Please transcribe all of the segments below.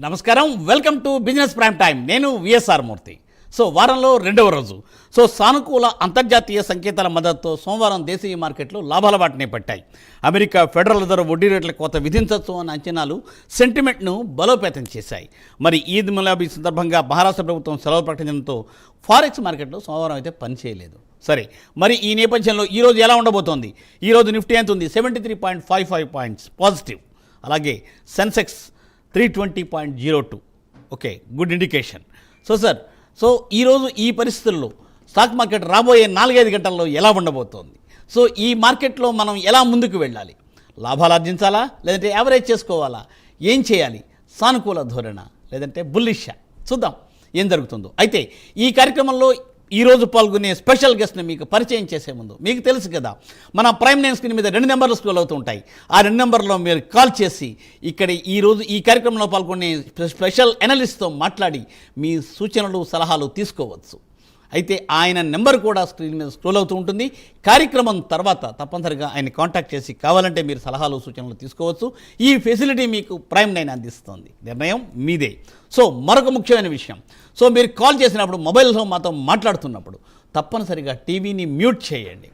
నమస్కారం, welcome to business prime time. నేను VSR మూర్తి. వారంలో రెండవ రోజు సానుకూల అంతర్జాతీయ సంకేతాల మద్దతుతో సోమవారం దేశీయ మార్కెట్లు లాభాల బాటనే పట్టాయి. అమెరికా ఫెడరల్ రిజర్వ్ వడ్డీ రేట్ల కోత విధించవచ్చు అన్న అంచనాలు సెంటిమెంట్ను బలోపేతం చేశాయి. మరి ఈద్ మిలాబీ సందర్భంగా మహారాష్ట్ర ప్రభుత్వం సెలవు ప్రకటించడంతో ఫారెక్స్ మార్కెట్లు సోమవారం అయితే పనిచేయలేదు. సరే, మరి ఈ నేపథ్యంలో ఈరోజు ఎలా ఉండబోతోంది? ఈరోజు నిఫ్టీ ఎంత ఉంది? 73.55 పాయింట్స్ పాజిటివ్. అలాగే సెన్సెక్స్ 320.02. Okay, good indication. ఈరోజు ఈ పరిస్థితుల్లో స్టాక్ మార్కెట్ రాబోయే 4-5 గంటల్లో ఎలా ఉండబోతోంది? ఈ మార్కెట్లో మనం ఎలా ముందుకు వెళ్ళాలి? లాభాలు ఆర్జించాలా, లేదంటే యావరేజ్ చేసుకోవాలా? ఏం చేయాలి? సానుకూల ధోరణ లేదంటే బుల్లిషా? చూద్దాం ఏం జరుగుతుందో. అయితే ఈ కార్యక్రమంలో ఈరోజు పాల్గొనే స్పెషల్ గెస్ట్ని మీకు పరిచయం చేసే ముందు, మీకు తెలుసు కదా, మన ప్రైమ్ లైన్ స్క్రీన్ మీద 2 నెంబర్లు స్క్రోల్ అవుతూ ఉంటాయి. ఆ 2 నెంబర్లో మీరు కాల్ చేసి ఇక్కడ ఈరోజు ఈ కార్యక్రమంలో పాల్గొనే స్పెషల్ ఎనలిస్ట్తో మాట్లాడి మీ సూచనలు సలహాలు తీసుకోవచ్చు. అయితే ఆయన నెంబర్ కూడా స్క్రీన్ మీద స్క్రోల్ అవుతూ ఉంటుంది. కార్యక్రమం తర్వాత తప్పనిసరిగా ఆయన కాంటాక్ట్ చేసి కావాలంటే మీరు సలహాలు సూచనలు తీసుకోవచ్చు. ఈ ఫెసిలిటీ మీకు ప్రైమ్ లైన్ అందిస్తుంది. నిర్ణయం మీదే. మరొక ముఖ్యమైన విషయం, మీరు కాల్ చేసినప్పుడు మొబైల్లో మాతో మాట్లాడుతున్నప్పుడు తప్పనిసరిగా టీవీని మ్యూట్ చేయండి.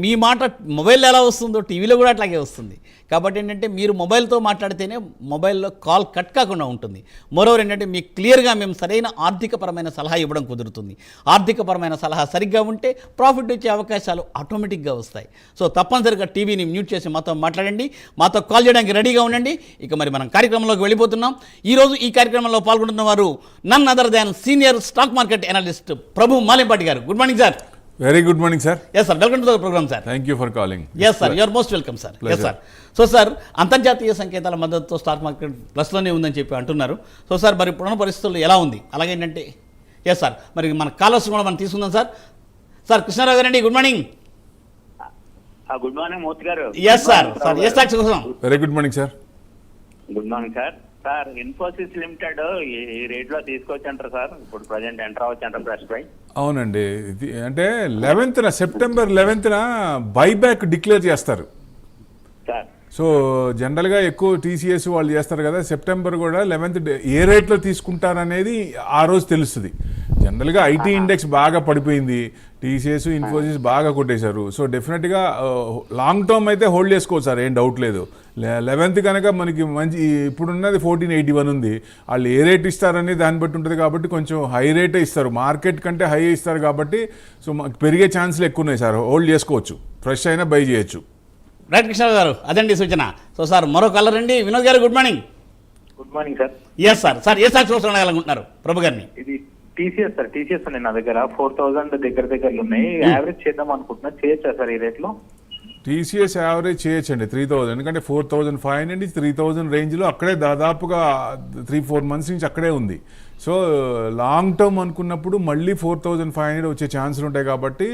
మీ మాట మొబైల్లో ఎలా వస్తుందో టీవీలో కూడా అట్లాగే వస్తుంది. కాబట్టి ఏంటంటే మీరు మొబైల్తో మాట్లాడితేనే మొబైల్లో కాల్ కట్ కాకుండా ఉంటుంది. మరోవర్ ఏంటంటే మీకు క్లియర్గా మేము సరైన ఆర్థికపరమైన సలహా ఇవ్వడం కుదురుతుంది. ఆర్థికపరమైన సలహా సరిగ్గా ఉంటే ప్రాఫిట్ వచ్చే అవకాశాలు ఆటోమేటిక్గా వస్తాయి. తప్పనిసరిగా టీవీని మ్యూట్ చేసి మాతో మాట్లాడండి, మాతో కాల్ చేయడానికి రెడీగా ఉండండి. ఇక మరి మనం కార్యక్రమంలోకి వెళ్ళిపోతున్నాం. ఈరోజు ఈ కార్యక్రమంలో పాల్గొంటున్న వారు none other than senior stock market analyst Prabhu Malimpati garu. Good morning sir. Very good morning, sir. Yes, sir. Welcome to the program, sir. Thank you for calling. Yes, sir. You are most welcome, sir. Yes, sir. Sir, అంతర్జాతీయ సంకేతాల మద్దతుతో stock market ప్లస్లోనే ఉందని చెప్పి అంటున్నారు. Sir, మరి ఇప్పుడున్న పరిస్థితుల్లో ఎలా ఉంది? అలాగే ఏంటంటే సార్, మరి మన కాలర్స్ కూడా మనం తీసుకుందాం సార్. సార్ కృష్ణారావు గారండి, గుడ్ మార్నింగ్. గుడ్ మార్నింగ్ మూర్తి గారు. Yes sir. సార్ ఏ స్టాక్స్ కోసం? Very good morning, sir. Good morning sir. Sir, Infosys limited ఈ రేట్ లో తీసుకోవచ్చంటారు సార్? ఇప్పుడు ప్రజెంట్ ఎంటర్ అవ్వచ్చు అంటారు ప్రెస్ ప్రైస్? అవునండి, అంటే 11th September 11th buyback declare చేస్తారు సార్. జనరల్గా ఎక్కువ టీసీఎస్ వాళ్ళు చేస్తారు కదా. సెప్టెంబర్ కూడా 11th ఏ రేట్లో తీసుకుంటారనేది ఆ రోజు తెలుస్తుంది. జనరల్గా ఐటీ ఇండెక్స్ బాగా పడిపోయింది, టీసీఎస్ ఇన్ఫోసిస్ బాగా కొట్టేశారు. డెఫినెట్గా లాంగ్ టర్మ్ అయితే హోల్డ్ చేసుకోవచ్చు సార్, ఏం డౌట్ లేదు. 11th కనుక మనకి మంచి, ఇప్పుడున్నది 1481 ఉంది. వాళ్ళు ఏ రేట్ ఇస్తారని దాన్ని బట్టి ఉంటుంది కాబట్టి కొంచెం హై రేటే ఇస్తారు, మార్కెట్ కంటే హై ఇస్తారు కాబట్టి పెరిగే ఛాన్స్లు ఎక్కువ ఉన్నాయి సార్. హోల్డ్ చేసుకోవచ్చు, ఫ్రెష్ అయినా బై చేయొచ్చు. రైట్ కృష్ణ గారు, అదండి సూచన. సార్ మరో కలర్ అండి Vinod garu, good morning. Good morning sir. Yes sir. Sir ఏ స్టాక్స్ కోసం అడగాలనుకుంటున్నారు ప్రభు గారిని? ఇది టీసీఎస్ సార్. టీసీఎస్ ఉన్నాయి నా దగ్గర 4000 దగ్గరలో ఉన్నాయి. యావరేజ్ చేద్దాం అనుకుంటున్నా, చేయొచ్చా సార్ ఈ రేట్లో? టీసీఎస్ యావరేజ్ చేయొచ్చండి 3000, ఎందుకంటే 4500 నుంచి 3000 రేంజ్లో అక్కడే దాదాపుగా 3-4 మంత్స్ నుంచి అక్కడే ఉంది. లాంగ్ టర్మ్ అనుకున్నప్పుడు మళ్ళీ 4500 వచ్చే ఛాన్సులు ఉంటాయి కాబట్టి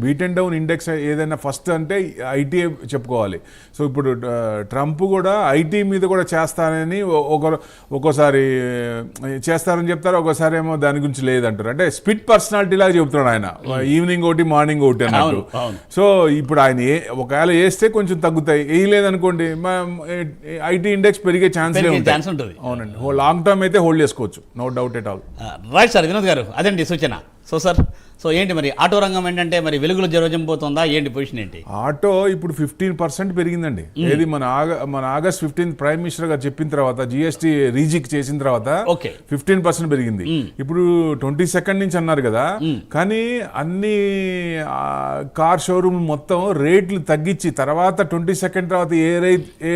బీట్ అండ్ డౌన్ ఇండెక్స్ ఏదైనా ఫస్ట్ అంటే ఐటీ చెప్పుకోవాలి. ఇప్పుడు ట్రంప్ కూడా ఐటీ మీద కూడా చేస్తానని ఒక్కోసారి చేస్తారని చెప్తారు, ఒకసారి ఏమో దాని గురించి లేదంటారు. అంటే స్పిట్ పర్సనాలిటీ లాగా చెప్తున్నాడు ఆయన, ఈవినింగ్ ఒకటి మార్నింగ్ ఒకటి అన్నట్టు. ఇప్పుడు ఆయన ఒకవేళ వేస్తే కొంచెం తగ్గుతాయి, వేయలేదనుకోండి ఐటీ ఇండెక్స్ పెరిగే ఛాన్స్లే ఉంటాయి. అవునండి, లాంగ్ టర్మ్ అయితే హోల్డ్ చేసుకోవచ్చు, no doubt at all. Right sir Vinod గారు, అదండి సూచన. సార్ ఏంటి మరి ఆటో రంగం ఏంటంటే మరి వెలుగులో జరగబోతుందా? ఏంటి పొజిషన్ ఏంటి? ఆటో ఇప్పుడు 15% పెరిగిందండి. ఏది మన ఆగస్ట్ 15 ప్రైమ్ మినిస్టర్ గారు చెప్పిన తర్వాత, జిఎస్టీ రీజిక్ చేసిన తర్వాత 15% పెరిగింది. ఇప్పుడు 22nd నుంచి అన్నారు కదా, కానీ అన్ని కార్ షోరూమ్ మొత్తం రేట్లు తగ్గించి తర్వాత 22nd తర్వాత ఏ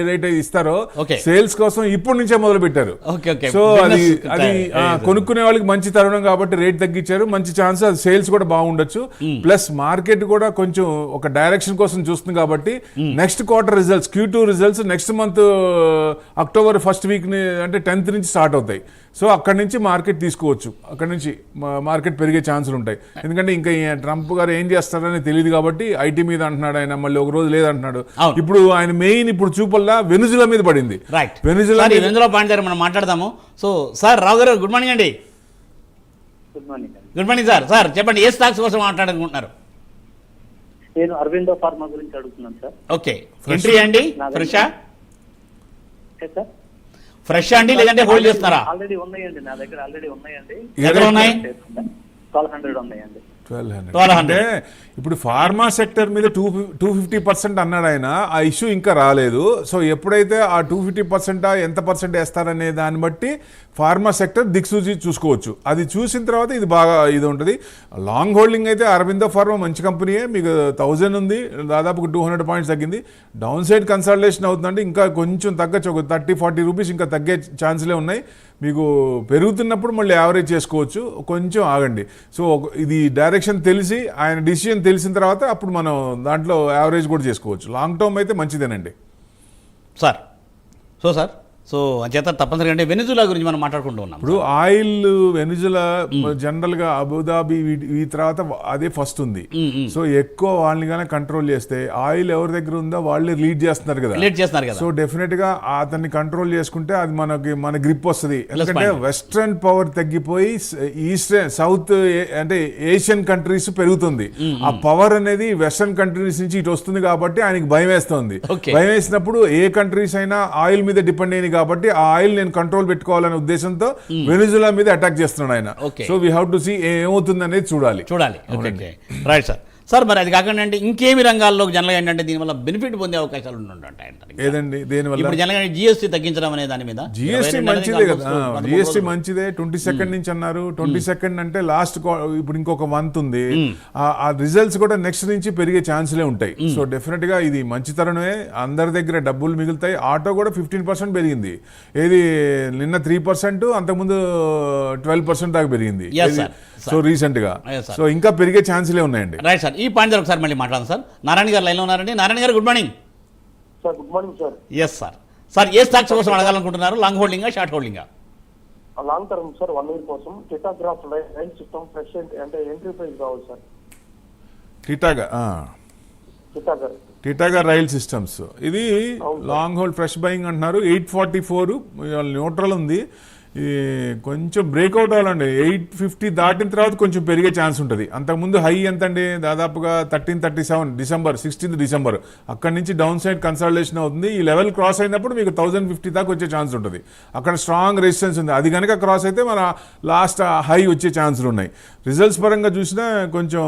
రేట్ ఇస్తారో సేల్స్ కోసం ఇప్పటి నుంచే మొదలు పెట్టారు. అది కొనుక్కునే వాళ్ళకి మంచి తరుణం కాబట్టి రేట్ తగ్గించారు, మంచి ఛాన్స్, అది సేల్స్ కూడా బాగుండొచ్చు. ప్లస్ మార్కెట్ కూడా కొంచెం ఒక డైరెక్షన్ కోసం చూస్తుంది కాబట్టి next quarter results, Q2 results next month October 1st week అంటే 10th నుంచి స్టార్ట్ అవుతాయి. అక్కడి నుంచి మార్కెట్ తీసుకోవచ్చు, అక్కడి నుంచి మార్కెట్ పెరిగే ఛాన్సులు ఉంటాయి. ఎందుకంటే ఇంకా ట్రంప్ గారు ఏం చేస్తారని తెలియదు కాబట్టి ఐటీ మీద అంటున్నాడు ఆయన, మళ్ళీ ఒక రోజు లేదంటున్నాడు. ఇప్పుడు ఆయన మెయిన్ ఇప్పుడు చూపల్లా వెనుజులా మీద పడింది. వెనుజులా పాయింట్ దగ్గర మనం మాట్లాడదాము. సార్ రావు గారు, గుడ్ మార్నింగ్ అండి. Good morning sir. సార్ చెప్పండి, ఏ స్టాక్స్ కోసం మాట్లాడాలనుకుంటున్నారు? నేను అరవిందో ఫార్మా గురించి అడుగుతున్నాను సార్. ఓకే, ఎంట్రీ అండి ఫ్రెషా? ఫ్రెష్ అండి లేదంటే హోల్డ్ చేస్తారా? ఆల్రెడీ ఉన్నాయండి, నా దగ్గర ఆల్రెడీ ఉన్నాయండి. ఎక్కడ ఉన్నాయి? 1200 ఉన్నాయండి. 1200 అంటే ఇప్పుడు ఫార్మా సెక్టర్ మీద 250% అన్నాడు ఆయన. ఆ ఇష్యూ ఇంకా రాలేదు. సో ఎప్పుడైతే ఆ 250% ఎంత పర్సెంట్ వేస్తారనే దాన్ని బట్టి ఫార్మా సెక్టర్ దిక్సూచి చూసుకోవచ్చు. అది చూసిన తర్వాత ఇది బాగా ఇది ఉంటుంది. లాంగ్ హోల్డింగ్ అయితే అరవిందో ఫార్మా మంచి కంపెనీయే, మీకు 1000 ఉంది, దాదాపు 200 పాయింట్స్ తగ్గింది. డౌన్ సైడ్ కన్సల్టేషన్ అవుతుందంటే ఇంకా కొంచెం తగ్గచ్చు, ఒక 30-40 రూపీస్ ఇంకా తగ్గే ఛాన్స్లే ఉన్నాయి. మీకు పెరుగుతున్నప్పుడు మళ్ళీ యావరేజ్ చేసుకోవచ్చు, కొంచెం ఆగండి. సో ఇది డైరెక్షన్ తెలిసి ఆయన డిసిషన్ తెలిసిన తర్వాత అప్పుడు మనం దాంట్లో యావరేజ్ కూడా చేసుకోవచ్చు. లాంగ్ టర్మ్ అయితే మంచిదేనండి సార్. సో అంచేత తప్పనిసరిగా అంటే వెనిజులా గురించి మనం మాట్లాడుకుంటూ ఉన్నాం. ఇప్పుడు ఆయిల్ వెనిజులా జనరల్ గా అబుదాబి ఈ తర్వాత అదే ఫస్ట్ ఉంది. సో ఎక్కువ వాళ్ళని కానీ కంట్రోల్ చేస్తే ఆయిల్ ఎవరి దగ్గర ఉందో వాళ్ళే లీడ్ చేస్తున్నారు కదా. సో డెఫినెట్ గా అతన్ని కంట్రోల్ చేసుకుంటే అది మన గ్రిప్ వస్తుంది. ఎందుకంటే వెస్ట్రన్ పవర్ తగ్గిపోయి ఈస్టర్న్ సౌత్ అంటే ఏషియన్ కంట్రీస్ పెరుగుతుంది. ఆ పవర్ అనేది వెస్ట్రన్ కంట్రీస్ నుంచి ఇటు వస్తుంది కాబట్టి ఆయనకి భయం వేస్తుంది. భయం వేసినప్పుడు ఏ కంట్రీస్ అయినా ఆయిల్ మీద డిపెండ్ అయిన కాబట్టి ఆ ఆయిల్ నేను కంట్రోల్ పెట్టుకోవాలనే ఉద్దేశంతో వెనిజులా మీద అటాక్ చేస్తున్నాడు ఆయన. So we have to see ఏమవుతుంది అనేది చూడాలి. Right sir. మరి అది కాకుండా అంటే ఇంకేమి రంగాల్లో జనరల్గా ఏంటంటే దీనివల్ల బెనిఫిట్ పొందే అవకాశాలు ఉంటాయి? ఏదండి దేనివల్ల? ఇప్పుడు జనరల్గా జిఎస్టీ తగ్గించడం అనే దాని మీద. జిఎస్టీ మంచిదే కదా, జిఎస్టీ మంచిదే. 22 నుంచి అన్నారు. 22 అంటే లాస్ట్ ఇప్పుడు ఇంకొక మంత్ ఉంది. ఆ రిజల్ట్స్ కూడా నెక్స్ట్ నుంచి పెరిగే ఛాన్స్లే ఉంటాయి. సో డెఫినెట్ గా ఇది మంచి తరుణమే. అందరి దగ్గర డబ్బులు మిగులుతాయి. ఆటో కూడా 15% పెరిగింది. ఏది నిన్న 3%, అంతకుముందు 12% దాకా పెరిగింది. సో రీసెంట్ గా. సో ఇంకా పెరిగే ఛాన్స్లే ఉన్నాయండి. Right sir. ఈ పాయింట్ ఒకసారి మళ్ళీ మాట్లాడదాం సార్. నారాయణ గారు లైన్లో ఉన్నారండి. Narayana garu good morning sir. Good morning sir. Yes sir. ఏ స్టాక్స్ కోసం అడగాలనుకుంటున్నారు? లాంగ్ హోల్డింగా, షార్ట్ హోల్డింగా? లాంగ్ టర్మ్ సార్, 1 year కోసం టిటాగ్రాఫ్ రైల్ సిస్టమ్ ఫ్రెష్ అంటే ఎంట్రీ ప్రైస్ కావాలి సార్. టిటాగా రైల్ సిస్టమ్స్ ఇది లాంగ్ హోల్డ్ ఫ్రెష్ బయింగ్ అంటున్నారు. 844 న్యూట్రల్ ఉంది. కొంచెం బ్రేక్అవుట్ అవ్వాలండి. 850 దాటిన తర్వాత కొంచెం పెరిగే ఛాన్స్ ఉంటుంది. అంతకుముందు హై ఎంత అండి? దాదాపుగా 1337 డిసెంబర్ 16th డిసెంబర్. అక్కడి నుంచి డౌన్ సైడ్ కన్సల్టేషన్ అవుతుంది. ఈ లెవెల్ క్రాస్ అయినప్పుడు మీకు 1050 దాకా వచ్చే ఛాన్స్ ఉంటుంది. అక్కడ స్ట్రాంగ్ రెసిస్టెన్స్ ఉంది. అది కనుక క్రాస్ అయితే మన లాస్ట్ హై వచ్చే ఛాన్సులు ఉన్నాయి. రిజల్ట్స్ పరంగా చూసినా కొంచెం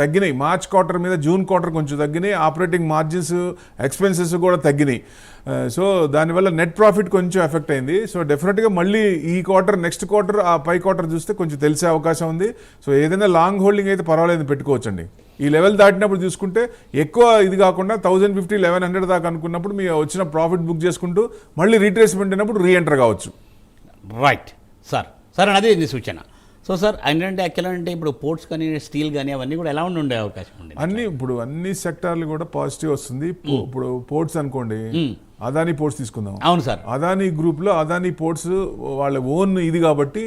తగ్గినాయి. మార్చ్ క్వార్టర్ మీద జూన్ క్వార్టర్ కొంచెం తగ్గినాయి. ఆపరేటింగ్ మార్జిన్స్, ఎక్స్పెన్సెస్ కూడా తగ్గినాయి. సో దానివల్ల నెట్ ప్రాఫిట్ కొంచెం ఎఫెక్ట్ అయింది. సో డెఫినెట్గా మళ్ళీ ఈ క్వార్టర్, నెక్స్ట్ క్వార్టర్, ఆ పై క్వార్టర్ చూస్తే కొంచెం తెలిసే అవకాశం ఉంది. సో ఏదైనా లాంగ్ హోల్డింగ్ అయితే పర్వాలేదు, పెట్టుకోవచ్చండి. ఈ లెవెల్ దాటినప్పుడు చూసుకుంటే ఎక్కువ ఇది కాకుండా 1050, 1100 దాకా అనుకున్నప్పుడు మీ వచ్చిన ప్రాఫిట్ బుక్ చేసుకుంటూ మళ్ళీ రీట్రేస్మెంట్ అయినప్పుడు రీఎంటర్ కావచ్చు. రైట్ సార్ అదే ఇది సూచన. సో సార్ ఏంటంటే యాక్చువల్గా అంటే ఇప్పుడు పోర్ట్స్ కానీ, స్టీల్ కానీ అవన్నీ కూడా ఎలా ఉండే అవకాశం ఉంది? ఇప్పుడు అన్ని సెక్టార్లు కూడా పాజిటివ్ వస్తుంది. ఇప్పుడు పోర్ట్స్ అనుకోండి, అదానీ పోర్ట్స్ తీసుకుందాం. అవును సార్. అదానీ గ్రూప్ లో అదానీ పోర్ట్స్ వాళ్ళ ఓన్ ఇది కాబట్టి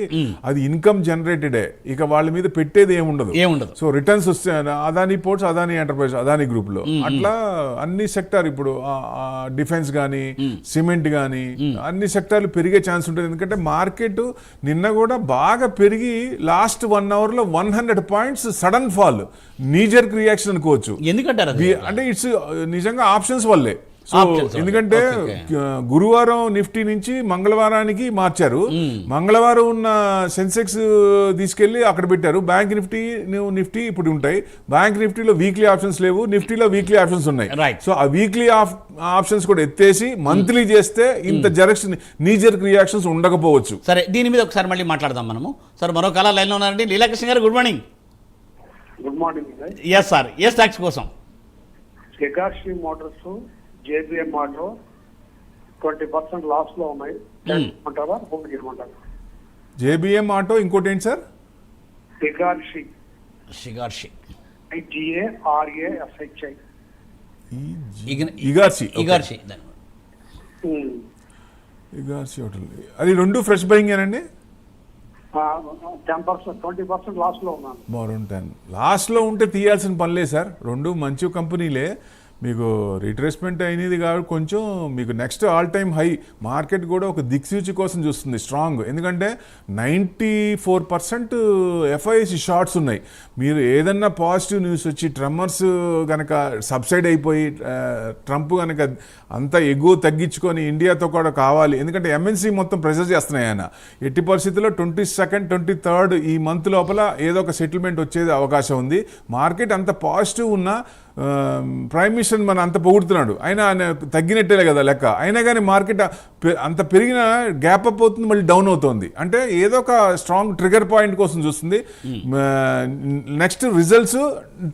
అది ఇన్కమ్ జనరేటెడే. ఇక వాళ్ళ మీద పెట్టేది ఏముండదు. సో రిటర్న్స్ వస్తే Adani ports, Adani enterprise, Adani group లో అట్లా అన్ని సెక్టార్, ఇప్పుడు డిఫెన్స్ కానీ, సిమెంట్ కానీ అన్ని సెక్టార్లు పెరిగే ఛాన్స్ ఉంటుంది. ఎందుకంటే మార్కెట్ నిన్న కూడా బాగా పెరిగి లాస్ట్ 1 hour లో 100 points sudden fall, knee-jerk reaction అనుకోవచ్చు. ఎందుకంటారు అంటే ఇట్స్ నిజంగా ఆప్షన్స్ వల్లే. సో ఎందుకంటే గురువారం నిఫ్టీ నుంచి మంగళవారానికి మార్చారు. మంగళవారం ఉన్న సెన్సెక్స్ తీసుకెళ్లి అక్కడ పెట్టారు. బ్యాంక్ నిఫ్టీ ఇప్పుడు ఉంటాయి. బ్యాంక్ నిఫ్టీలో వీక్లీ ఆప్షన్స్ లేవు, నిఫ్టీలో వీక్లీ ఆప్షన్స్ ఉన్నాయి. సో ఆ వీక్లీ ఆప్షన్స్ కూడా ఎత్తేసి మంత్లీ చేస్తే ఇంత జరక్షన్, నీజర్క్ రియాక్షన్స్ ఉండకపోవచ్చు. సరే, దీని మీద ఒకసారి మళ్ళీ మాట్లాడదాం మనము. సార్ మరో కాల లైన్లో ఉన్నారండి. Leelakrishna garu good morning. Good morning. Yes sir. ఏ స్టాక్స్ కోసం? Igarashi motors, JBM auto 20% loss లో ఉన్నాయి. అంటారా హోల్డ్ చేయమంటారా? జేబిఎం ఆటో, ఇంకోటి ఏంటి సార్? హిగాషి షిగార్షి హోటల్. అది రెండు ఫ్రెష్ బయింగ్ ఏనండి? 20% లాస్ లో ఉన్నాను. లాస్ట్ లో ఉంటే తీయాల్సిన పనిలే సార్. రెండు మంచి కంపెనీలే. మీకు రిట్రేస్మెంట్ అయినది కాబట్టి కొంచెం మీకు next all time high market కూడా ఒక దిక్సూచి కోసం చూస్తుంది స్ట్రాంగ్. ఎందుకంటే 94% ఎఫ్ఐసి షార్ట్స్ ఉన్నాయి. మీరు ఏదన్నా పాజిటివ్ న్యూస్ వచ్చి ట్రమ్మర్స్ కనుక సబ్సైడ్ అయిపోయి ట్రంప్ కనుక అంత ఎగువ తగ్గించుకొని ఇండియాతో కూడా కావాలి, ఎందుకంటే ఎంఎన్సీ మొత్తం ప్రెజర్ చేస్తున్నాయి ఆయన. ఎట్టి పరిస్థితుల్లో 22nd 23rd ఈ మంత్ లోపల ఏదో ఒక సెటిల్మెంట్ వచ్చేది అవకాశం ఉంది. మార్కెట్ అంత పాజిటివ్ ఉన్నా ప్రైమ్ మినిస్టర్ మన అంత పొగుడుతున్నాడు, ఆయన తగ్గినట్టే కదా లెక్క. అయినా కానీ మార్కెట్ అంత పెరిగిన గ్యాప్ అప్ అవుతుంది, మళ్ళీ డౌన్ అవుతుంది. అంటే ఏదో ఒక స్ట్రాంగ్ ట్రిగర్ పాయింట్ కోసం చూస్తుంది. నెక్స్ట్ రిజల్ట్స్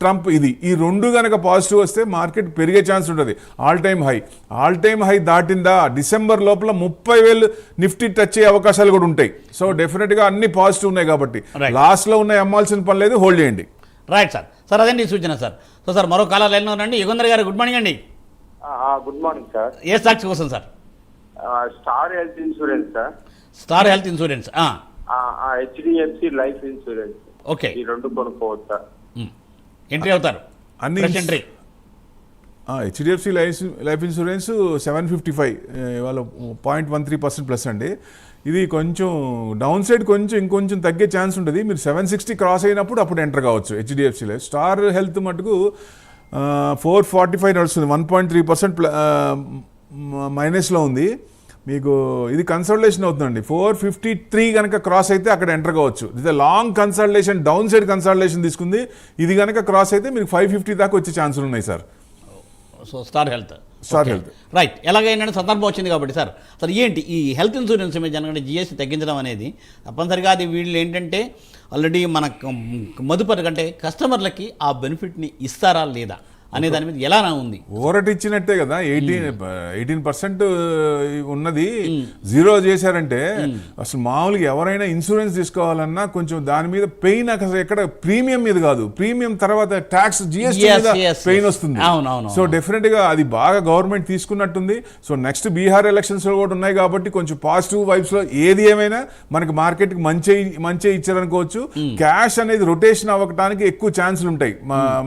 ట్రంప్ ఇది ఈ రెండు కనుక పాజిటివ్ వస్తే మార్కెట్ పెరిగే ఛాన్స్ ఉంటుంది. ఆల్ టైమ్ హై దాటిందా డిసెంబర్ లోపల 30,000 నిఫ్టీ టచ్ అయ్యే అవకాశాలు కూడా ఉంటాయి. సో డెఫినెట్గా అన్ని పాజిటివ్ ఉన్నాయి కాబట్టి లాస్ట్లో ఉన్నాయి అమ్మాల్సిన పని లేదు, హోల్డ్ చేయండి. Right sir. సార్ అదండి సూచన సార్. సో సార్ మరో కాలర్ లైన్లో ఉన్నారండి. యుగంధర్ గారు గుడ్ మార్నింగ్ అండి. Good morning sir. ఏ స్టాక్స్ కోసం sir? Star health insurance sir. Star health insurance, HDFC life insurance, okay, ఈ రెండు కొనుక్కోవచ్చు సార్. ఎంట్రీ అవుతారు అన్ని ఎంట్రీ. హెచ్డిఎఫ్సి లైఫ్ ఇన్సూరెన్స్ 755 ఇవాళ 0.13% ప్లస్ అండి. ఇది కొంచెం డౌన్ సైడ్ ఇంకొంచెం తగ్గే ఛాన్స్ ఉంటుంది. మీరు 760 క్రాస్ అయినప్పుడు అప్పుడు ఎంటర్ కావచ్చు హెచ్డిఎఫ్సి లైఫ్. స్టార్ హెల్త్ మటుకు 445 నడుస్తుంది, 1.3% మైనస్లో ఉంది. మీకు ఇది కన్సల్టేషన్ అవుతుందండి. 453 కనుక క్రాస్ అయితే అక్కడ ఎంటర్ కావచ్చు. ఇది long consultation, down side consultation తీసుకుంది. ఇది కనుక క్రాస్ అయితే మీకు 550 దాకా వచ్చే ఛాన్సులు ఉన్నాయి sir. So star health right. ఎలాగైనా సందర్భం వచ్చింది కాబట్టి సార్ ఏంటి ఈ హెల్త్ ఇన్సూరెన్స్ మీద జనకంటే జిఎస్టీ తగ్గించడం అనేది తప్పనిసరిగా అది వీళ్ళు ఏంటంటే ఆల్రెడీ మన మదుపరి కంటే కస్టమర్లకి ఆ బెనిఫిట్ని ఇస్తారా లేదా అనే దాని మీద ఎలా ఉంది? ఓవరట్ ఇచ్చినట్టే కదా. 18% ఉన్నది 0 చేశారంటే అసలు మామూలుగా ఎవరైనా ఇన్సూరెన్స్ తీసుకోవాలన్నా కొంచెం దాని మీద పెయిన్ అసలు ఎక్కడ ప్రీమియం మీద కాదు, ప్రీమియం తర్వాత ట్యాక్స్ జిఎస్టీ మీద పెయిన్ వస్తుంది. సో డెఫినెట్ గా అది బాగా గవర్నమెంట్ తీసుకున్నట్టుంది. సో నెక్స్ట్ బీహార్ ఎలక్షన్స్ కూడా ఉన్నాయి కాబట్టి కొంచెం పాజిటివ్ వైబ్స్ లో ఏది ఏమైనా మనకి మార్కెట్ కి మంచి ఇచ్చారనుకోవచ్చు. క్యాష్ అనేది రొటేషన్ అవ్వడానికి ఎక్కువ ఛాన్సులు ఉంటాయి,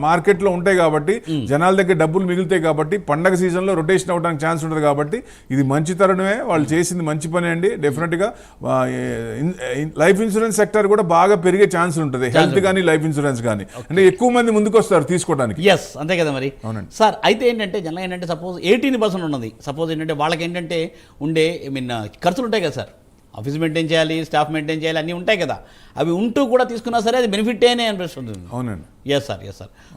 మార్కెట్ లో ఉంటాయి కాబట్టి జనాల దగ్గర డబ్బులు మిగులుతాయి కాబట్టి పండగ సీజన్లో రొటేషన్ అవ్వడానికి ఛాన్స్ ఉంటుంది. కాబట్టి ఇది మంచి తరుణమే, వాళ్ళు చేసింది మంచి పని అండి. డెఫినెట్గా లైఫ్ ఇన్సూరెన్స్ సెక్టర్ కూడా బాగా పెరిగే ఛాన్స్ ఉంటుంది, హెల్త్ కానీ లైఫ్ ఇన్సూరెన్స్ కానీ. అంటే ఎక్కువ మంది ముందుకు వస్తారు తీసుకోవడానికి. ఎస్, అంతే కదా మరి. సార్ అయితే ఏంటంటే జనరల్ ఏంటంటే సపోజ్ 18% ఉన్నది, సపోజ్ ఏంటంటే వాళ్ళకి ఏంటంటే ఉండే ఖర్చులు ఉంటాయి కదా సార్, ఆఫీస్ మెయింటైన్ చేయాలి, స్టాఫ్ మెయింటైన్ చేయాలి, అన్నీ ఉంటాయి కదా. అవి ఉంటూ కూడా తీసుకున్నా సరే అది బెనిఫిట్ అనే అనిపిస్తుంది. అవునండి. Yes sir.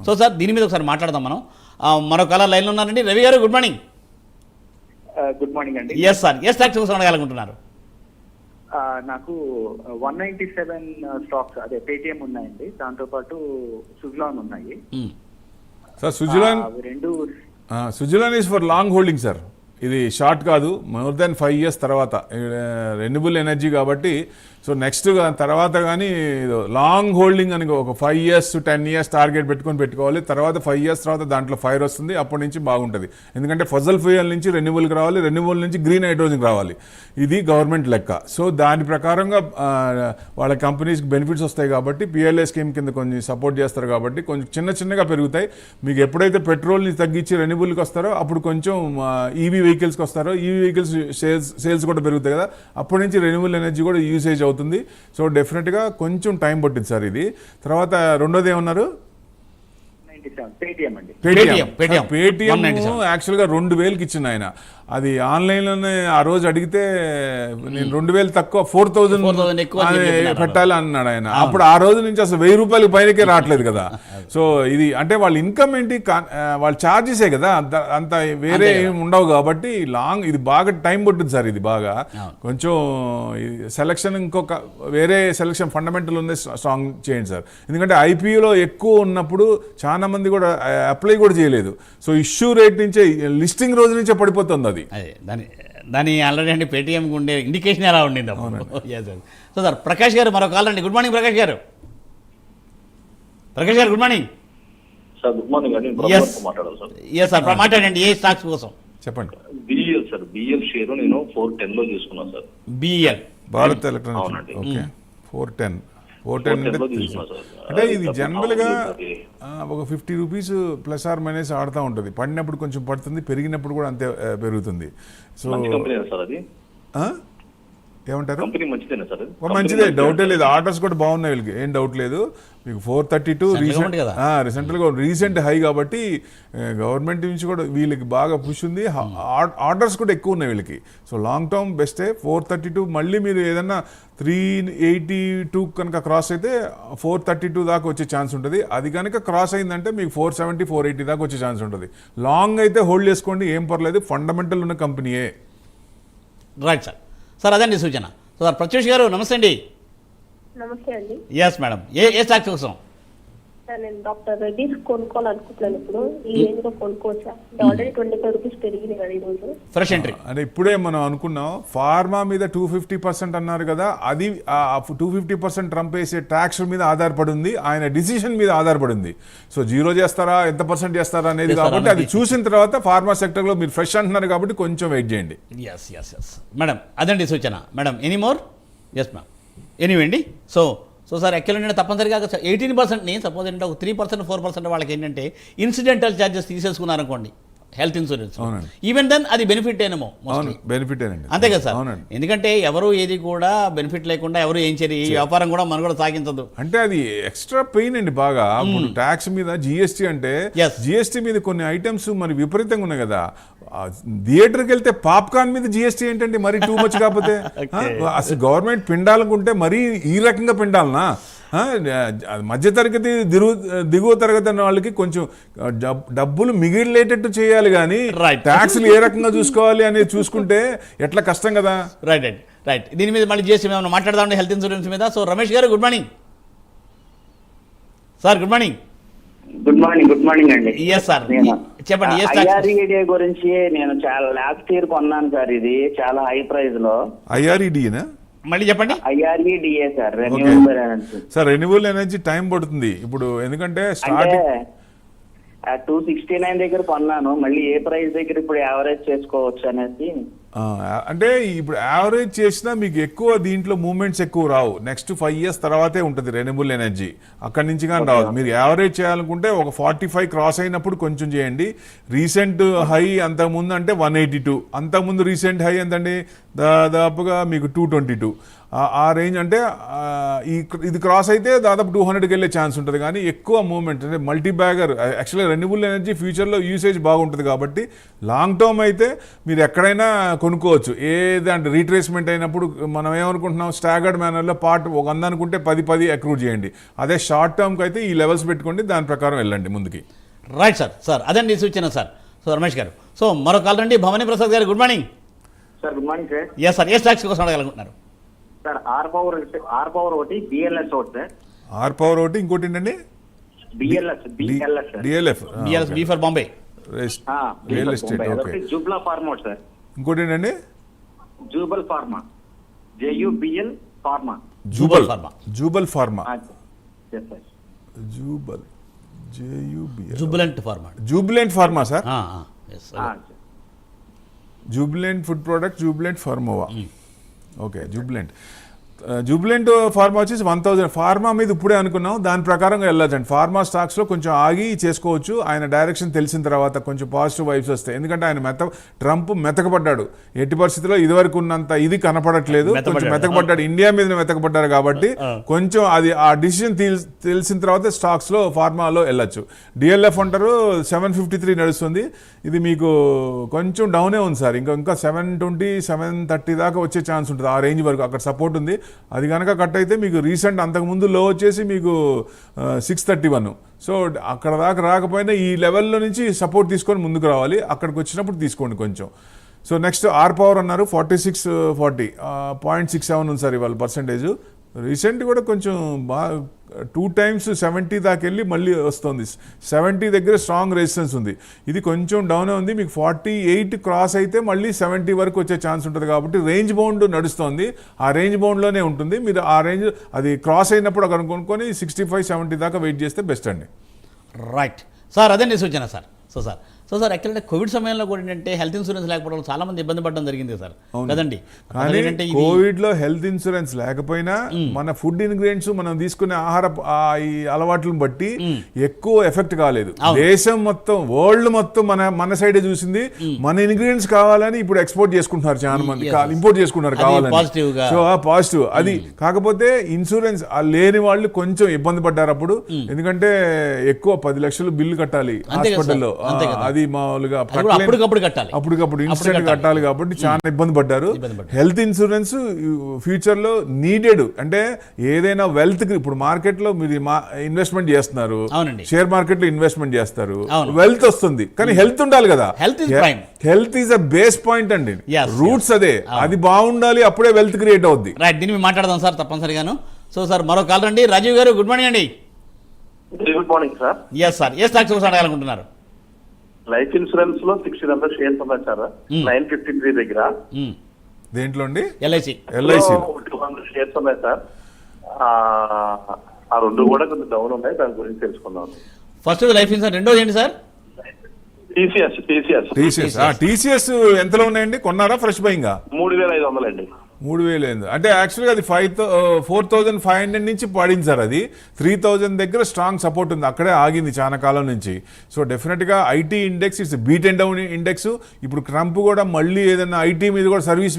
సో సార్ దీని మీద ఒకసారి మాట్లాడదాం మనం. మరో కలర్ లైన్లో ఉన్నారండి. Ravi garu good morning. Good morning అండి. Yes sir. ఏ స్టాక్స్ కోసం అడగాలనుకుంటున్నారు? నాకు 197 స్టాక్స్ అదే పేటిఎం ఉన్నాయండి, దాంతోపాటు సుజలాన్ ఉన్నాయి sir. Suzlon is for long holding sir. ఇది షార్ట్ కాదు, మోర్ దాన్ 5 years తర్వాత. రెన్యూబుల్ ఎనర్జీ కాబట్టి సో నెక్స్ట్ తర్వాత కానీ లాంగ్ హోల్డింగ్ అని ఒక 5 years 10 years టార్గెట్ పెట్టుకోవాలి. తర్వాత 5 years తర్వాత దాంట్లో ఫైర్ వస్తుంది, అప్పటి నుంచి బాగుంటుంది. ఎందుకంటే ఫజల్ ఫ్యూయల్ నుంచి రెన్యూబుల్కి రావాలి, రెన్యూబుల్ నుంచి గ్రీన్ హైడ్రోజన్కి రావాలి. ఇది గవర్నమెంట్ లెక్క. సో దాని ప్రకారంగా వాళ్ళ కంపెనీస్కి బెనిఫిట్స్ వస్తాయి కాబట్టి పిఎల్ఏ స్కీమ్ కింద కొంచెం సపోర్ట్ చేస్తారు కాబట్టి కొంచెం చిన్నగా పెరుగుతాయి. మీకు ఎప్పుడైతే పెట్రోల్ని తగ్గించి రెన్యూబుల్కి వస్తారో అప్పుడు కొంచెం ఈవీ వెహికల్స్కి వస్తారో, ఈవీ వెహికల్స్ సేల్స్ కూడా పెరుగుతాయి కదా, అప్పటి నుంచి రెన్యూబుల్ ఎనర్జీ కూడా యూసేజ్ అవుతుంది. సో డెఫినెట్గా కొంచెం టైం పట్టింది సార్ ఇది. తర్వాత రెండోది ఏమన్నారు? పేటిఎం యాక్చువల్గా 2,000కి ఇచ్చింది ఆయన. అది ఆన్లైన్లోనే ఆ రోజు అడిగితే నేను 2,000 తక్కువ 4,000 పెట్టాలి అన్నాడు ఆయన. అప్పుడు ఆ రోజు నుంచి అసలు 1,000 రూపాయలు పైనకే రావట్లేదు కదా. సో ఇది అంటే వాళ్ళ ఇన్కమ్ ఏంటి, వాళ్ళ ఛార్జెసే కదా, అంత వేరే ఏమి ఉండవు కాబట్టి ఇది బాగా టైం పట్టుద్ది సార్. ఇది బాగా కొంచెం సెలక్షన్ ఇంకొక వేరే సెలక్షన్ ఫండమెంటల్ ఉంది, స్ట్రాంగ్ చేయండి సార్. ఎందుకంటే ఐపీఓలో ఎక్కువ ఉన్నప్పుడు చాలా మంది కూడా అప్లై కూడా చేయలేదు. సో ఇష్యూ రేట్ నుంచే లిస్టింగ్ రోజు నుంచే పడిపోతుంది. అదే దాని ఆల్రెడీ అంటే పేటీఎంకి ఉండే ఇండికేషన్ ఎలా ఉండింది. సో సార్ ప్రకాష్ గారు మరో కాల్ అండి. గుడ్ మార్నింగ్ ప్రకాష్ గారు. Good morning sir. Good morning అండి. ఎస్ సార్, మాట్లాడండి. ఏ స్టాక్స్ కోసం చెప్పండి. బిఎల్ సార్, బిఎల్ షేర్ నేను 410 లో తీసుకున్నాను sir. BL Bharat electronics. Okay, 410. 410 410 లో అంటే తీసుకున్నా సార్. అంటే ఇది జనరల్గా అది ఒక 50 రూపీస్ ప్లస్ ఆర్ మైనస్ ఆడుతూ ఉంటుంది. పడినప్పుడు కొంచెం పడుతుంది, పెరిగినప్పుడు కూడా అంతే పెరుగుతుంది. సో మంచి కంపెనీ సార్ అది. ఏమంటారు? కంపెనీ మంచిదేనా సార్ అది? మంచిదే, డౌటే లేదు. ఆర్డర్స్ కూడా బాగున్నాయి వీళ్ళకి, ఏం డౌట్ లేదు. మీకు 432 government కదా. రీసెంట్ హై కాబట్టి గవర్నమెంట్ నుంచి కూడా వీళ్ళకి బాగా పుష్ ఉంది. ఆర్డర్స్ కూడా ఎక్కువ ఉన్నాయి వీళ్ళకి. So long term బెస్టే. 432 మళ్ళీ మీరు ఏదన్నా 382 కనుక క్రాస్ అయితే 432 దాకా వచ్చే ఛాన్స్ ఉంటుంది. అది కనుక క్రాస్ అయిందంటే మీకు 470 480 దాకా వచ్చే ఛాన్స్ ఉంటుంది. లాంగ్ అయితే హోల్డ్ చేసుకోండి, ఏం పర్లేదు. ఫండమెంటల్ ఉన్న కంపెనీయే. Right sir. సార్ అదండి సూచన. సార్ ప్రత్యూష్ గారు నమస్తే అండి. నమస్తే అండి ఎస్ మేడం, ఏ స్టాక్ కోసం? సార్ నేను డాక్టర్ రెడ్డిస్ కొనుక్కోవాలనుకుంటున్నాను. ఇప్పుడు ఈ రేంజ్ లో కొనుక్కోవచ్చా? ఆల్రెడీ 25 రూపీస్ పెరిగింది కదా ఈరోజు. Fresh entry. అంటే ఇప్పుడే మనం అనుకున్నాం ఫార్మా మీద 250% అన్నారు కదా, అది 250% ట్రంప్ వేసే ట్యాక్స్ మీద ఆధారపడి ఉంది, ఆయన డిసిషన్ మీద ఆధారపడి ఉంది. సో 0 చేస్తారా, ఎంత పర్సెంట్ చేస్తారా అనేది కాబట్టి అది చూసిన తర్వాత ఫార్మా సెక్టర్లో మీరు ఫ్రెష్ అంటున్నారు కాబట్టి కొంచెం వెయిట్ చేయండి. ఎస్ మేడం, అదండి సూచన. Madam any more? Yes ma'am, ఎనీవేండి. సో సార్ యాక్చువల్లీ నేను తప్పనిసరిగా 18%ని సపోజ్ ఏంటంటే ఒక 3% 4% వాళ్ళకి ఏంటంటే ఇన్సిడెంటల్ ఛార్జెస్ తీసేసుకున్నారనుకోండి హెల్త్ ఇన్సూరెన్స్, ఈవెన్ దెన్ అది బెనిఫిట్ ఏనేమో. బెనిఫిట్ అంతే కదా సార్. ఎందుకంటే ఎవరు ఏది కూడా బెనిఫిట్ లేకుండా ఎవరు ఏం చేయరు, ఈ వ్యాపారం కూడా మనం కూడా సాగించదు. అంటే అది ఎక్స్ట్రా పెయిన్ అండి బాగా. ఇప్పుడు ట్యాక్స్ మీద జిఎస్టీ అంటే జిఎస్టీ మీద కొన్ని ఐటమ్స్ మరి విపరీతంగా ఉన్నాయి కదా. థియేటర్కి వెళ్తే పాప్కార్న్ మీద జిఎస్టీ ఏంటంటే మరీ టూ మచ్ కాకపోతే అసలు గవర్నమెంట్ పిండాలనుకుంటే మరీ ఈ రకంగా పిండాలనా? మధ్యతరగతి దిగువ తరగతి అన్న వాళ్ళకి కొంచెం డబ్బులు మిగిలేటట్టు చేయాలి కానీ ట్యాక్స్లు ఏ రకంగా చూసుకోవాలి అనేది చూసుకుంటే ఎట్లా కష్టం కదా. రైట్. దీని మీద మళ్ళీ చేసి మేము మాట్లాడదామండి హెల్త్ ఇన్సూరెన్స్ మీద. సో రమేష్ గారు good morning sir. Good morning. Good morning అండి. ఎస్ సార్, చెప్పండి. ఐఆర్ఈడి గురించి నేను చాలా లాస్ట్ ఇయర్ కొన్నాను సార్, ఇది చాలా హై ప్రైస్ లో. ఐఆర్ఈడినా? మళ్ళీ చెప్పండి. IREDA sir, renewable energy. Sir renewable energy time పడుతుంది ఇప్పుడు, ఎందుకంటే స్టార్టింగ్ 269 దగ్గర కొన్నాను, మళ్ళీ ఏ ప్రైస్ దగ్గర ఇప్పుడు యావరేజ్ చేసుకోవచ్చు అనేసి. అంటే ఇప్పుడు యావరేజ్ చేసినా మీకు ఎక్కువ దీంట్లో మూవ్మెంట్స్ ఎక్కువ రావు. నెక్స్ట్ 5 years తర్వాతే ఉంటుంది రెన్యూబుల్ ఎనర్జీ, అక్కడి నుంచి కానీ రాదు. మీరు యావరేజ్ చేయాలనుకుంటే ఒక 45 క్రాస్ అయినప్పుడు కొంచెం చేయండి. రీసెంట్ హై అంతకుముందు అంటే 182, అంతకుముందు రీసెంట్ హై ఎంతండి దాదాపుగా మీకు 222. ఆ రేంజ్ అంటే ఇది క్రాస్ అయితే దాదాపు 200కి వెళ్ళే ఛాన్స్ ఉంటుంది. కానీ ఎక్కువ మూవ్మెంట్ అంటే మల్టీ బ్యాగర్ యాక్చువల్గా రెన్యూబుల్ ఎనర్జీ ఫ్యూచర్లో యూసేజ్ బాగుంటుంది కాబట్టి లాంగ్ టర్మ్ అయితే మీరు ఎక్కడైనా కొనుక్కోవచ్చు. ఏదంటే రీట్రేస్మెంట్ అయినప్పుడు మనం ఏమనుకుంటున్నాం స్టాగర్డ్ మేనర్లో పార్ట్ 100 అనుకుంటే 10 అక్రూడ్ చేయండి. అదే షార్ట్ టర్మ్కి అయితే ఈ లెవెల్స్ పెట్టుకోండి, దాని ప్రకారం వెళ్ళండి ముందుకి. రైట్ సార్ అదండి సూచన సార్. సో రమేష్ గారు. సో మరో కాల్ రండి Bhavani Prasad garu. Good morning sir. Good morning sir. Yes sir, ఏ స్టాక్స్ కోసం అడగాలనుకుంటున్నారు? సార్ ఆర్ పవర్ ఒకటి, బిఎల్ఎస్ ఒకటి సార్. ఆర్ పవర్ ఒకటి, ఇంకోటి ఏంటండి? DLF B for Bombay real estate. Okay. JUBL pharma sir. ఇంకోటి ఏంటండి? JUBL pharma, JUBL pharma. JUBL pharma. Jubilant pharma sir. Jubilant food product, Jubilant ఫార్మోవా. ఓకే. జూబిలెంట్ ఫార్మా వచ్చేసి 1000. Pharma మీద ఇప్పుడే అనుకున్నాం, దాని ప్రకారంగా వెళ్ళొచ్చండి. ఫార్మా స్టాక్స్లో కొంచెం ఆగి చేసుకోవచ్చు. ఆయన డైరెక్షన్ తెలిసిన తర్వాత కొంచెం పాజిటివ్ వైబ్స్ వస్తాయి. ఎందుకంటే ఆయన ట్రంప్ మెతకపడ్డాడు, ఎట్టి పరిస్థితుల్లో ఇదివరకు ఉన్నంత ఇది కనపడట్లేదు, కొంచెం మెతకపడ్డాడు. ఇండియా మీద మెతకపడ్డారు కాబట్టి కొంచెం అది ఆ డిసిషన్ తెలిసిన తర్వాత స్టాక్స్లో ఫార్మాలో వెళ్ళొచ్చు. DLF అంటారు 753 నడుస్తుంది. ఇది మీకు కొంచెం డౌనే ఉంది సార్, ఇంకా 720 730 దాకా వచ్చే ఛాన్స్ ఉంటుంది. ఆ రేంజ్ వరకు అక్కడ సపోర్ట్ ఉంది. అది కనుక కట్ అయితే మీకు రీసెంట్ అంతకుముందు లో వచ్చేసి మీకు 631. సో అక్కడ దాకా రాకపోయినా ఈ లెవెల్లో నుంచి సపోర్ట్ తీసుకొని ముందుకు రావాలి. అక్కడికి వచ్చినప్పుడు తీసుకోండి కొంచెం. సో నెక్స్ట్ ఆర్ పవర్ అన్నారు 4640, 0.67 ఉంది సార్ ఇవాళ పర్సెంటేజ్. రీసెంట్ కూడా కొంచెం బాగా 2 times 70 దాకా వెళ్ళి మళ్ళీ వస్తుంది. 70 దగ్గర స్ట్రాంగ్ రెసిస్టెన్స్ ఉంది. ఇది కొంచెం డౌన్ ఉంది. మీకు 48 క్రాస్ అయితే మళ్ళీ 70 వరకు వచ్చే ఛాన్స్ ఉంటుంది కాబట్టి రేంజ్ బౌండ్ నడుస్తుంది. ఆ రేంజ్ బౌండ్లోనే ఉంటుంది. మీరు ఆ రేంజ్ అది క్రాస్ అయినప్పుడు అక్కడ కొనుక్కొని 65 70 దాకా వెయిట్ చేస్తే బెస్ట్ అండి. రైట్ సార్, అదండి సూచన sir. So sir so sir actually Covid సమయంలో కూడా ఏంటంటే హెల్త్ ఇన్సూరెన్స్ లేకపోవడం చాలా మంది ఇబ్బంది పడడం జరిగింది సార్ కదండి. కానీ ఏంటంటే కోవిడ్ లో హెల్త్ ఇన్సూరెన్స్ లేకపోయినా మన ఫుడ్ ఇంగ్రీడియంట్స్ మనం తీసుకునే ఈ అలవాట్లను బట్టి ఎక్కువ ఎఫెక్ట్ కాలేదు. దేశం మొత్తం వరల్డ్ మొత్తం మన సైడే చూసింది. మన ఇంగ్రీడియంట్స్ కావాలని ఇప్పుడు ఎక్స్పోర్ట్ చేసుకుంటున్నారు, చాలా మంది ఇంపోర్ట్ చేసుకుంటున్నారు కావాలని. సో పాజిటివ్ అది. కాకపోతే ఇన్సూరెన్స్ లేని వాళ్ళు కొంచెం ఇబ్బంది పడ్డారు అప్పుడు, ఎందుకంటే ఎక్కువ 10 లక్షలు బిల్లు కట్టాలి హాస్పిటల్లో. అది మామూలుగా అప్పటికప్పుడు ఇన్స్టెంట్ కట్టాలి కాబట్టి చాలా ఇబ్బంది పడ్డారు. హెల్త్ ఇన్సూరెన్స్ ఫ్యూచర్ లో నీడెడ్. అంటే ఏదైనా వెల్త్ ఇప్పుడు మార్కెట్ లో మీరు ఇన్వెస్ట్మెంట్ చేస్తున్నారు, షేర్ మార్కెట్ లో ఇన్వెస్ట్మెంట్ చేస్తారు, వెల్త్ వస్తుంది, కానీ హెల్త్ ఉండాలి కదా. Health is a base point అండి, రూట్స్ అదే. అది బాగుండాలి, అప్పుడే వెల్త్ క్రియేట్ అవుద్ది. రైట్, దీన్ని మాట్లాడదాం సార్ తప్పనిసరిగాను. సో సార్ మరో కాల్ రండి. రాజీవ్ గారు, గుడ్ మార్నింగ్ అండి. Good morning sir. Yes sir, ఏ స్టాక్స్ కోసం అడగాలనుకుంటున్నారు? లైఫ్ ఇన్సూరెన్స్ లో 60 నెంబర్ షేర్స్ ఉన్నాయి సార్, 953 దగ్గర. దేంట్లో అండి? ఎల్ఐసి 200 షేర్స్ ఉన్నాయి సార్. ఆ రెండు కూడా కొంచెం డౌన్ ఉన్నాయి, దాని గురించి తెలుసుకుందాం. ఫస్ట్ లైఫ్ ఇన్సూరెన్స్, రెండోది ఏంటి సార్? టీసీఎస్ ఎంతలో ఉన్నాయండి? కొన్నారా ఫ్రెష్ బయింగా? 3,500 అండి. 3,000 అంటే యాక్చువల్గా అది 4,500 నుంచి పడింది సార్. అది 3,000 దగ్గర స్ట్రాంగ్ సపోర్ట్ ఉంది, అక్కడే ఆగింది చాలా కాలం నుంచి. సో డెఫినెట్గా IT index it's beat and down index. ఇప్పుడు ట్రంప్ కూడా మళ్ళీ ఏదైనా ఐటీ మీద కూడా సర్వీస్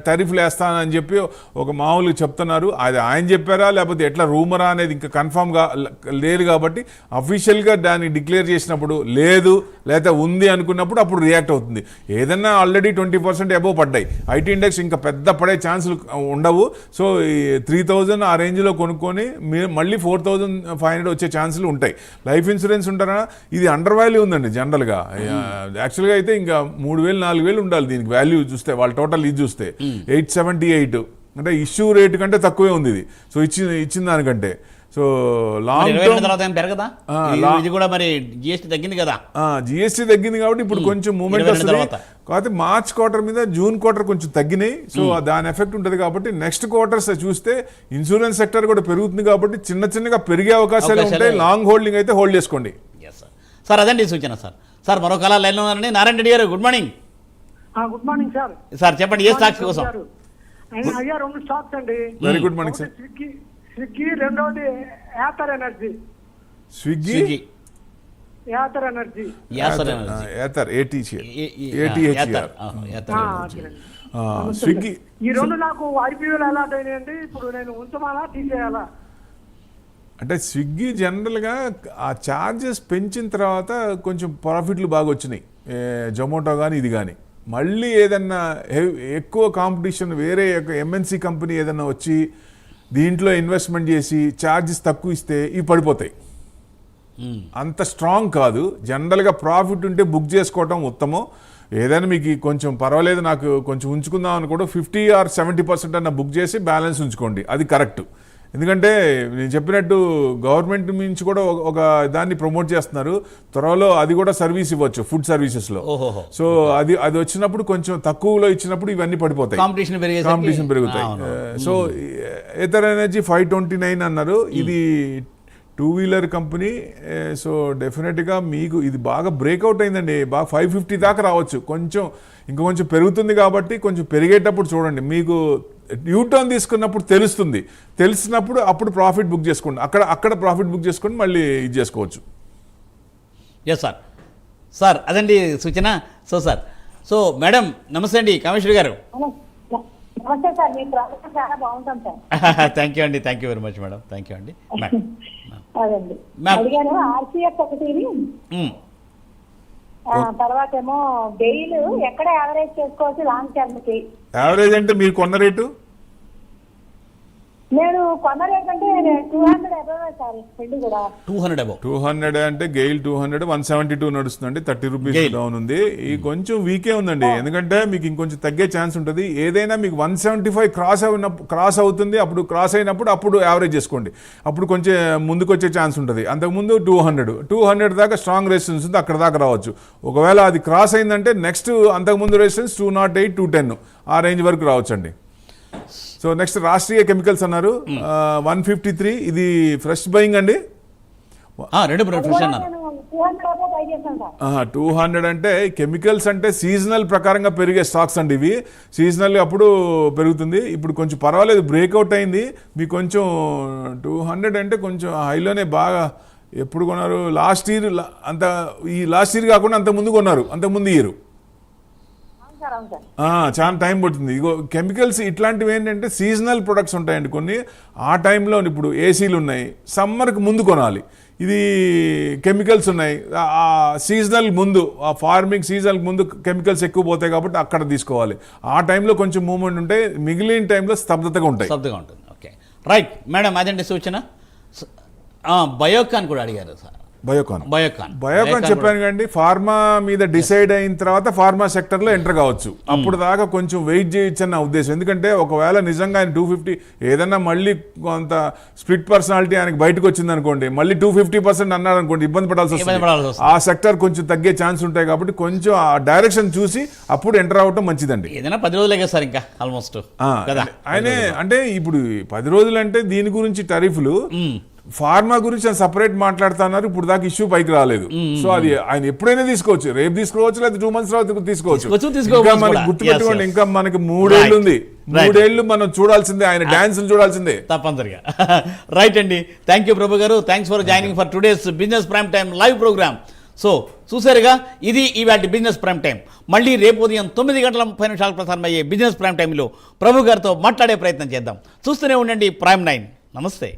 టారిఫ్లు వేస్తానని చెప్పి ఒక మామూలుగా చెప్తున్నారు. అది ఆయన చెప్పారా లేకపోతే ఎట్లా రూమరా అనేది ఇంకా కన్ఫామ్గా లేదు. కాబట్టి అఫీషియల్గా దాన్ని డిక్లేర్ చేసినప్పుడు లేదు లేదా ఉంది అనుకున్నప్పుడు అప్పుడు రియాక్ట్ అవుతుంది. ఏదన్నా ఆల్రెడీ 20% అబోవ్ పడ్డాయి, ఐటీ ఇండెక్స్ ఇంకా పెద్ద పడే ఛాన్సులు ఉండవు. సో ఈ 3,000 ఆ రేంజ్లో కొనుక్కొని మీరు మళ్ళీ 4,500 వచ్చే ఛాన్సులు ఉంటాయి. లైఫ్ ఇన్సూరెన్స్ ఉంటారా? ఇది అండర్ వాల్యూ ఉందండి జనరల్గా. యాక్చువల్గా అయితే ఇంకా 3,000 4,000 ఉండాలి దీనికి వాల్యూ చూస్తే. వాళ్ళ టోటల్ ఇది చూస్తే 878 అంటే ఇష్యూ రేట్ కంటే తక్కువే ఉంది ఇది. సో ఇచ్చిన దానికంటే. సో లాంగ్ టర్మ్ పెరగదా? ఇది కూడా మరి జిఎస్టీ తగ్గింది కదా. జిఎస్టీ తగ్గింది కాబట్టి ఇప్పుడు కొంచెం మూమెంట్ వస్తుంది. కాకపోతే మార్చ్ క్వార్టర్ మీద జూన్ క్వార్టర్ కొంచెం తగ్గినాయి. సో దాని ఎఫెక్ట్ ఉంటుంది. కాబట్టి నెక్స్ట్ క్వార్టర్స్ చూస్తే ఇన్సూరెన్స్ సెక్టర్ కూడా పెరుగుతుంది కాబట్టి చిన్నగా పెరిగే అవకాశాలు ఉంటాయి. లాంగ్ హోల్డింగ్ అయితే హోల్డ్ చేసుకోండి. సార్ అదండి సూచన. సార్ మరో కాల లైన్లో ఉన్నారండి. Narayana Reddy garu, good morning. Good morning sir. Sir చెప్పండి, ఏ స్టాక్స్ కోసం? అయ్యా 2 స్టాక్స్ అండి. Very good morning sir. Swiggy, రెండోది యాథర్ ఎనర్జీ. స్విగ్గీ, యాథర్ ఎనర్జీ, స్విగ్గీ. ఈ రెండు నాకు ఐపీఎల్ అలాట్ అయినాయండి. ఇప్పుడు నేను ఉంచమాలా తీసేయాలా? అంటే స్విగ్గీ జనరల్గా ఆ ఛార్జెస్ పెంచిన తర్వాత కొంచెం ప్రాఫిట్లు బాగా వచ్చినాయి, జొమాటో కానీ ఇది కానీ. మళ్ళీ ఏదన్నా ఎక్కువ కాంపిటీషన్ వేరే ఎంఎన్సీ కంపెనీ ఏదన్నా వచ్చి దీంట్లో ఇన్వెస్ట్మెంట్ చేసి ఛార్జెస్ తక్కువ ఇస్తే ఇవి పడిపోతాయి. అంత స్ట్రాంగ్ కాదు. జనరల్గా ప్రాఫిట్ ఉంటే బుక్ చేసుకోవటం ఉత్తమం. ఏదైనా మీకు కొంచెం పర్వాలేదు నాకు కొంచెం ఉంచుకుందాం అని కూడా 50 or 70% అన్న బుక్ చేసి బ్యాలెన్స్ ఉంచుకోండి, అది కరెక్ట్. ఎందుకంటే నేను చెప్పినట్టు గవర్నమెంట్ నుంచి కూడా ఒక దాన్ని ప్రమోట్ చేస్తున్నారు. త్వరలో అది కూడా సర్వీస్ ఇవ్వచ్చు ఫుడ్ సర్వీసెస్లో. సో అది వచ్చినప్పుడు కొంచెం తక్కువలో ఇచ్చినప్పుడు ఇవన్నీ పడిపోతాయి, కాంపిటీషన్ పెరుగుతాయి. సో ఏథర్ ఎనర్జీ 529 అన్నారు. ఇది 2-wheeler కంపెనీ. సో డెఫినెట్గా మీకు ఇది బాగా బ్రేక్అవుట్ అయిందండి. బాగా 550 దాకా రావచ్చు. కొంచెం పెరుగుతుంది కాబట్టి కొంచెం పెరిగేటప్పుడు చూడండి. మీకు యూటర్న్ తీసుకున్నప్పుడు తెలిసినప్పుడు అప్పుడు ప్రాఫిట్ బుక్ చేసుకోండి. అక్కడ ప్రాఫిట్ బుక్ చేసుకొని మళ్ళీ ఇది చేసుకోవచ్చు. ఎస్ సార్ అదండి సూచన. సో మేడం నమస్తే అండి, కామేశ్వరి గారు. నమస్తే సార్, మీ ప్రాజెక్ట్ చాలా బాగుంటాం సార్. థ్యాంక్ యూ అండి, thank you very much madam, thank you అండి. అదండి అడిగాను. ఆర్సీఎఫ్ ఒకటి, తర్వాత ఏమో బెయిల్ ఎక్కడ యావరేజ్ చేసుకోవచ్చు లాంగ్ టర్మ్ కి? యావరేజ్ అంటే మీరు కొన్న రేటు? నేను కొన్న రేట్ అంటే 200 అబవ్ సార్. రెండు కూడా 200 అంటే గెయిల్ 200, 172 నడుస్తుందండి. 30 రూపీస్ డౌన్ ఉంది. ఈ కొంచెం వీకే ఉందండి, ఎందుకంటే మీకు ఇంకొంచెం తగ్గే ఛాన్స్ ఉంటుంది. ఏదైనా మీకు 175 క్రాస్ అవుతుంది, అప్పుడు క్రాస్ అయినప్పుడు అప్పుడు యావరేజ్ చేసుకోండి, అప్పుడు కొంచెం ముందుకు వచ్చే ఛాన్స్ ఉంటుంది. అంతకుముందు 200 దాకా స్ట్రాంగ్ రెసిస్టెన్స్ ఉంది, అక్కడ దాకా రావచ్చు. ఒకవేళ అది క్రాస్ అయిందంటే నెక్స్ట్ అంతకుముందు రెసిస్టెన్స్ 208, 210 ఆ రేంజ్ వరకు రావచ్చు అండి. సో నెక్స్ట్ రాష్ట్రీయ కెమికల్స్ అన్నారు 153. ఇది ఫ్రెష్ బయింగ్ అండి. రెండు ఫ్రెష్ అన్నారు. 200 ట్రై చేస్తాను సార్. 200 అంటే కెమికల్స్ అంటే సీజనల్ ప్రకారంగా పెరిగే స్టాక్స్ అండి ఇవి. సీజనల్ అప్పుడు పెరుగుతుంది. ఇప్పుడు కొంచెం పర్వాలేదు, బ్రేక్అవుట్ అయింది. మీకు కొంచెం 200 అంటే కొంచెం హైలోనే బాగా ఎప్పుడు కొన్నారు? లాస్ట్ ఇయర్ అంత, ఈ లాస్ట్ ఇయర్ కాకుండా అంత ముందు కొన్నారు, అంత ముందు ఇయర్. అవును సార్, అవును సార్. చాలా టైం పడుతుంది. ఇగో కెమికల్స్ ఇట్లాంటివి ఏంటంటే సీజనల్ ప్రొడక్ట్స్ ఉంటాయండి కొన్ని. ఆ టైంలో ఇప్పుడు ఏసీలు ఉన్నాయి, సమ్మర్కి ముందు కొనాలి. ఇది కెమికల్స్ ఉన్నాయి, ఆ సీజనల్ ముందు, ఆ ఫార్మింగ్ సీజనల్ ముందు కెమికల్స్ ఎక్కువ పోతాయి కాబట్టి అక్కడ తీసుకోవాలి. ఆ టైంలో కొంచెం మూవ్మెంట్ ఉంటే, మిగిలిన టైంలో స్తబ్దతగా ఉంటాయి. స్తబ్దగా ఉంటుంది. ఓకే, రైట్ మేడం, అదండి సూచన. బయోకాన్ కూడా అడిగారు సార్. బయోకాన్ చెప్పాను కండి. ఫార్మా మీద డిసైడ్ అయిన తర్వాత ఫార్మా సెక్టర్ లో ఎంటర్ కావచ్చు. అప్పుడు దాకా కొంచెం వెయిట్ చేయొచ్చు అన్న ఉద్దేశం. ఎందుకంటే ఒకవేళ నిజంగా ఆయన 250 ఏదన్నా మళ్ళీ కొంత స్ప్లిట్ పర్సనాలిటీ ఆయనకి బయటకు వచ్చింది అనుకోండి, మళ్ళీ 250% అన్నాడు అనుకోండి, ఇబ్బంది పడాల్సి వస్తుంది. ఆ సెక్టర్ కొంచెం తగ్గే ఛాన్స్ ఉంటాయి కాబట్టి కొంచెం ఆ డైరెక్షన్ చూసి అప్పుడు ఎంటర్ అవ్వటం మంచిదండి. ఏదైనా 10 రోజులే సార్, ఇంకా ఆల్మోస్ట్ ఆయనే అంటే ఇప్పుడు 10 రోజులు అంటే దీని గురించి టరీఫ్లు, ఫార్మా గురించి సపరేట్ మాట్లాడుతున్నారు. ఇప్పుడు దాకా ఇష్యూ పైకి రాలేదు. సో అది ఆయన ఎప్పుడైనా తీసుకోవచ్చు, రేపు తీసుకోవచ్చు, లేదా 2 months తర్వాత తీసుకోవచ్చు. ఇంకా మనకి గుర్తుపెట్టుకోండి, ఇంకా మనకి 3 ఏళ్ళు ఉంది. 3 ఏళ్ళు మనం చూడాల్సిందే, ఆయన డాన్స్ చూడాల్సిందే తప్పనిసరిగా. రైట్ అండి, థ్యాంక్ యూ ప్రభు గారు. Thanks for joining for today's business prime time live programme. So చూసారుగా, ఇది ఇవాటి బిజినెస్ ప్రైమ్ టైం. మళ్ళీ రేపు ఉదయం 9:30 ప్రసారం అయ్యే బిజినెస్ ప్రైమ్ టైంలో ప్రభు గారితో మాట్లాడే ప్రయత్నం చేద్దాం. చూస్తూనే ఉండండి Prime 9. నమస్తే.